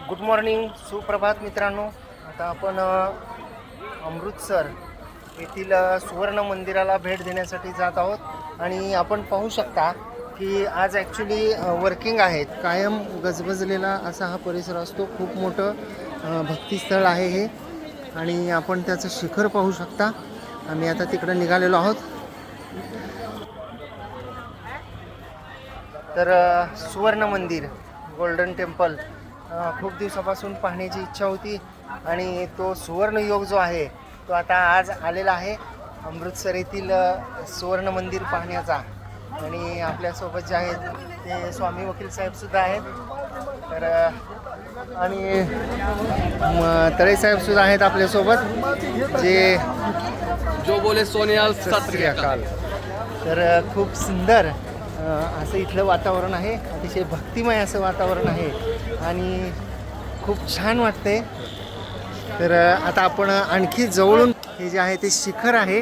Good morning, सुप्रभात मित्रांनो. आता आपण अमृतसर येथील सुवर्ण मंदिराला भेट देण्यासाठी जात आहोत आणि आपण पाहू शकता की आज ॲक्च्युली वर्किंग आहेत. कायम गजबजलेला असा हा परिसर असतो. खूप मोठं भक्तिस्थळ आहे हे आणि आपण त्याचं शिखर पाहू शकता. आम्ही आता तिकडं निघालेलो आहोत. तर सुवर्ण मंदिर, गोल्डन टेम्पल खूप दिवसापासून पाहण्याची इच्छा होती आणि तो सुवर्ण योग जो आहे तो आता आज आलेला आहे अमृतसर येथील सुवर्ण मंदिर पाहण्याचा. आणि आपल्यासोबत जे आहेत ते स्वामी वकील साहेबसुद्धा आहेत. तर आणि तळे साहेबसुद्धा आहेत आपल्यासोबत, जे जो बोले सोनियाल सत श्री अकाल. तर खूप सुंदर असं इथलं वातावरण आहे. अतिशय भक्तिमय असं वातावरण आहे आणि खूप छान वाटते. तर आता आपण आणखी जवळून हे जे आहे ते शिखर आहे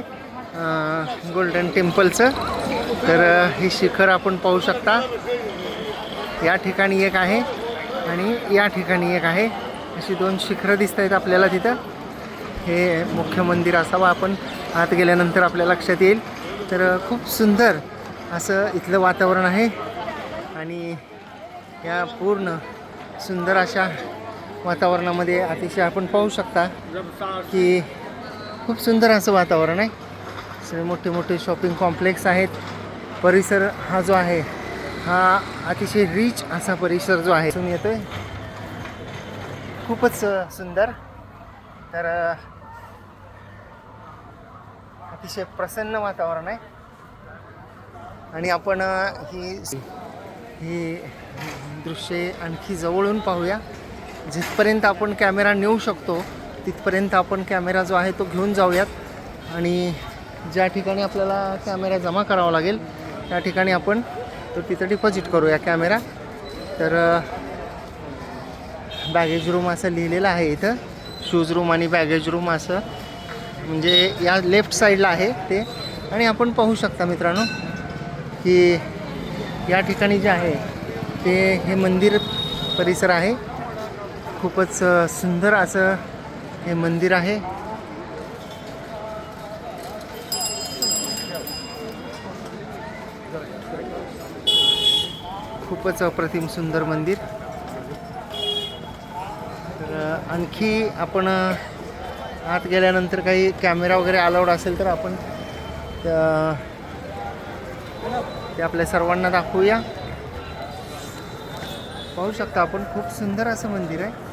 गोल्डन टेम्पलचं. तर हे शिखर आपण पाहू शकता. या ठिकाणी एक आहे आणि या ठिकाणी एक आहे. अशी दोन शिखरं दिसत आहेत आपल्याला तिथं. हे मुख्य मंदिर असावं, आपण आत गेल्यानंतर आपल्या लक्षात येईल. तर खूप सुंदर असं इथलं वातावरण आहे आणि या पूर्ण सुंदर अशा वातावरणामध्ये अतिशय आपण पाहू शकता की खूप सुंदर असं वातावरण आहे. सगळे मोठे मोठे शॉपिंग कॉम्प्लेक्स आहेत. परिसर हा जो आहे हा अतिशय रिच असा परिसर जो आहे तुम्ही येतोय, खूपच सुंदर. तर अतिशय प्रसन्न वातावरण आहे आणि आपण ही दृश्ये आणखी जवळून पाहूया. जिथपर्यंत आपण कॅमेरा नेऊ शकतो तिथपर्यंत आपण कॅमेरा जो आहे तो घेऊन जाऊयात आणि ज्या ठिकाणी आपल्याला कॅमेरा जमा करावा लागेल त्या ठिकाणी आपण तो तिथं डिपॉझिट करूया कॅमेरा. तर बॅगेज रूम असं लिहिलेलं आहे इथं. शूज रूम आणि बॅगेज रूम असं, म्हणजे या लेफ्ट साईडला आहे ते. आणि आपण पाहू शकता मित्रांनो की या ठिकाणी जे आहे ते हे मंदिर परिसर आहे. खूपच सुंदर असं हे मंदिर आहे. खूपच अप्रतिम सुंदर मंदिर. तर आणखी आपण आत गेल्यानंतर काही कॅमेरा वगैरे अलाउड असेल तर आपण ते आपल्या सर्वांना दाखवूया. पाहू शकता आपण, खूप सुंदर असं मंदिर आहे.